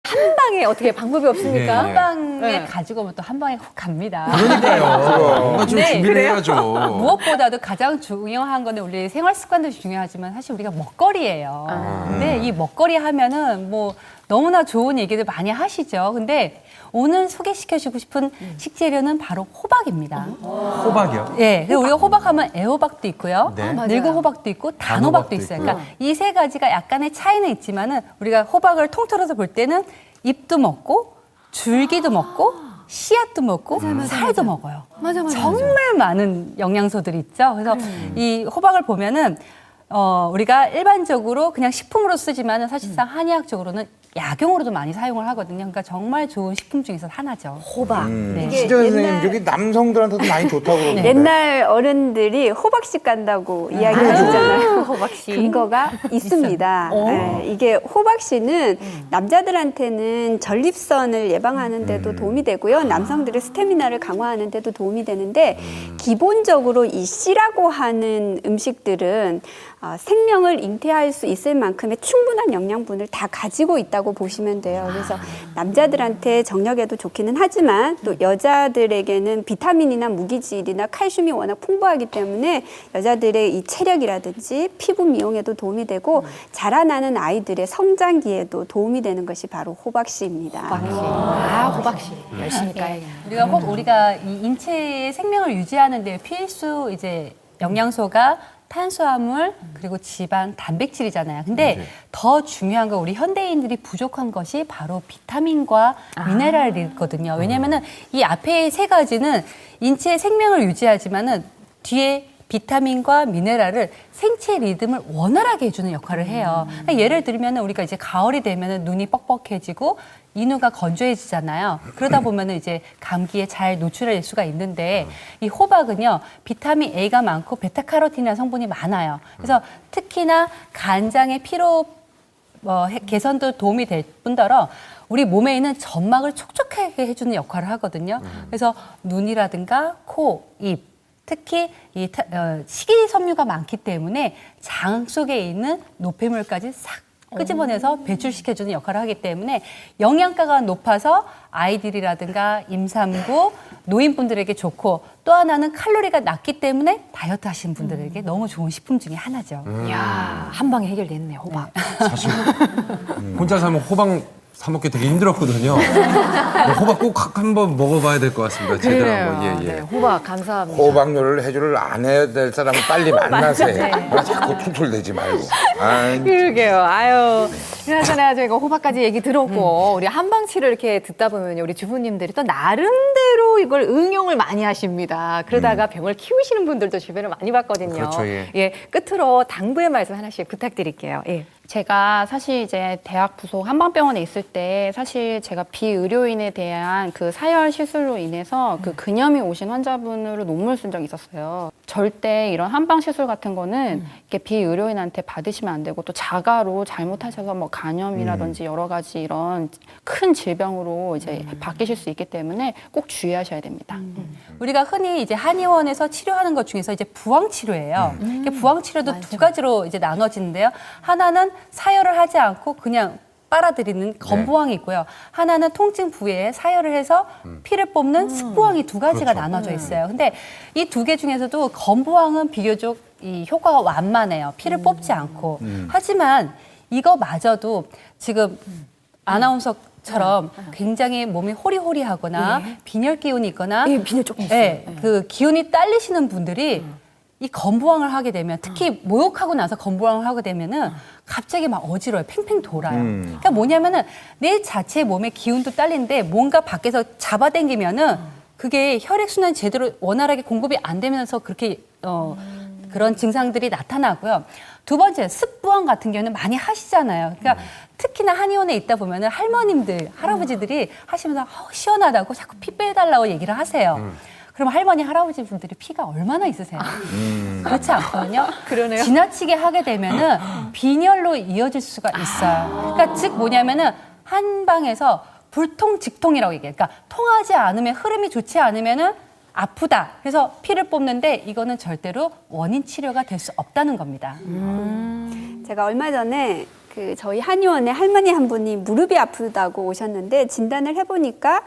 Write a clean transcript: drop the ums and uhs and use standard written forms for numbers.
한 방에 어떻게 방법이 없습니까? 예, 한 예. 방에 가지고 오면 또 한 방에 훅 갑니다. 그러니까요. 뭔가 좀 네, 준비를 해야죠. 무엇보다도 가장 중요한 거는 우리 생활 습관도 중요하지만 사실 우리가 먹거리예요. 근데 이 먹거리 하면은 뭐 너무나 좋은 얘기들 많이 하시죠. 근데 오늘 소개시켜주고 싶은 식재료는 바로 호박입니다. 호박이요? 예, 그리고 우리가 호박하면 애호박도 있고요, 네. 늙은 호박도 있고 단호박도 있어요. 그러니까 이 세 가지가 약간의 차이는 있지만은 우리가 호박을 통틀어서 볼 때는 잎도 먹고 줄기도 먹고 씨앗도 먹고 살도 먹어요. 맞아. 정말 많은 영양소들이 있죠. 그래서 이 호박을 보면은 우리가 일반적으로 그냥 식품으로 쓰지만은 사실상 한의학적으로는 약용으로도 많이 사용을 하거든요. 그러니까 정말 좋은 식품 중에서 하나죠. 호박. 네. 시정 선생님, 저기 남성들한테도 많이 좋다고 그러는데. 옛날 어른들이 호박씨 깐다고 이야기하시잖아요. 호박씨. 근거가 있습니다. 네, 이게 호박씨는 남자들한테는 전립선을 예방하는 데도 도움이 되고요. 남성들의 스태미나를 강화하는 데도 도움이 되는데 기본적으로 이 씨라고 하는 음식들은 생명을 잉태할 수 있을 만큼의 충분한 영양분을 다 가지고 있다고 보시면 돼요. 그래서 남자들한테 정력에도 좋기는 하지만 또 여자들에게는 비타민이나 무기질이나 칼슘이 워낙 풍부하기 때문에 여자들의 이 체력이라든지 피부 미용에도 도움이 되고 자라나는 아이들의 성장기에도 도움이 되는 것이 바로 호박씨입니다. 호박씨. 열심히 까야겠네. 우리가 이 인체의 생명을 유지하는 데 필수 이제 영양소가 탄수화물 그리고 지방, 단백질이잖아요. 근데 더 중요한 건 우리 현대인들이 부족한 것이 바로 비타민과 미네랄이거든요. 왜냐면은 이 앞에 세 가지는 인체의 생명을 유지하지만은 뒤에 비타민과 미네랄을 생체 리듬을 원활하게 해주는 역할을 해요. 그러니까 예를 들면 우리가 이제 가을이 되면 눈이 뻑뻑해지고 인후가 건조해지잖아요. 그러다 보면 이제 감기에 잘 노출될 수가 있는데 이 호박은요 비타민 A가 많고 베타카로틴이라는 성분이 많아요. 그래서 특히나 간장의 피로 개선도 도움이 될 뿐더러 우리 몸에 있는 점막을 촉촉하게 해주는 역할을 하거든요. 그래서 눈이라든가 코, 입 특히 이 식이섬유가 많기 때문에 장 속에 있는 노폐물까지 싹 끄집어내서 배출시켜주는 역할을 하기 때문에 영양가가 높아서 아이들이라든가 임산부, 노인분들에게 좋고 또 하나는 칼로리가 낮기 때문에 다이어트 하시는 분들에게 너무 좋은 식품 중에 하나죠. 이야, 한 방에 해결됐네, 호박. 사실 혼자 사면 호박 사 먹기 되게 힘들었거든요. 호박 꼭 한번 먹어봐야 될 것 같습니다. 제대로 한번. 네, 호박 감사합니다. 호박요리를 해줄 안 해야 될 사람을 빨리 만나서 해. 왜 자꾸 툴툴대지 말고. 아이, 그러게요. 아유. 그나저나 저희가 호박까지 얘기 들었고, 우리 한방치를 이렇게 듣다 보면 우리 주부님들이 또 나름대로 이걸 응용을 많이 하십니다. 그러다가 병을 키우시는 분들도 주변에 많이 봤거든요. 그렇죠, 예. 예, 끝으로 당부의 말씀 하나씩 부탁드릴게요. 예. 제가 사실 이제 대학 부속 한방병원에 있을 때 사실 제가 비의료인에 대한 그 사열 시술로 인해서 그 근염이 오신 환자분으로 논문을 쓴 적이 있었어요. 절대 이런 한방 시술 같은 거는 이렇게 비의료인한테 받으시면 안 되고 또 자가로 잘못하셔서 뭐 간염이라든지 여러 가지 이런 큰 질병으로 이제 바뀌실 수 있기 때문에 꼭 주의하셔야 됩니다. 우리가 흔히 이제 한의원에서 치료하는 것 중에서 이제 부항 치료예요. 이게 부항 치료도 두 가지로 이제 나눠지는데요. 하나는 사열을 하지 않고 그냥 빨아들이는 건부항이 있고요. 하나는 통증 부위에 사열을 해서 피를 뽑는 습부항이 두 가지가 나눠져 있어요. 근데 이 두 개 중에서도 건부항은 비교적 이 효과가 완만해요. 피를 뽑지 않고. 하지만 이거마저도 지금 아나운서처럼 굉장히 몸이 호리호리하거나 빈혈 기운이 있거나 빈혈 조금 있어요. 네, 그 기운이 딸리시는 분들이 이 건부항을 하게 되면 특히 목욕하고 나서 건부항을 하게 되면은 갑자기 막 어지러워요. 팽팽 돌아요. 그러니까 뭐냐면은 내 자체 몸의 기운도 딸리는데 뭔가 밖에서 잡아당기면은 그게 혈액순환이 제대로 원활하게 공급이 안 되면서 그렇게 그런 증상들이 나타나고요. 두 번째, 습부항 같은 경우는 많이 하시잖아요. 그러니까 특히나 한의원에 있다 보면은 할머님들, 할아버지들이 하시면서 시원하다고 자꾸 피 빼달라고 얘기를 하세요. 그럼 할머니, 할아버지 분들이 피가 얼마나 있으세요? 그렇지 않거든요. 그러네요. 지나치게 하게 되면은 빈혈로 이어질 수가 있어요. 그러니까 즉 뭐냐면은 한 방에서 불통직통이라고 얘기해요. 그러니까 통하지 않으면 흐름이 좋지 않으면은 아프다. 그래서 피를 뽑는데 이거는 절대로 원인 치료가 될 수 없다는 겁니다. 제가 얼마 전에 저희 한의원에 할머니 한 분이 무릎이 아프다고 오셨는데 진단을 해보니까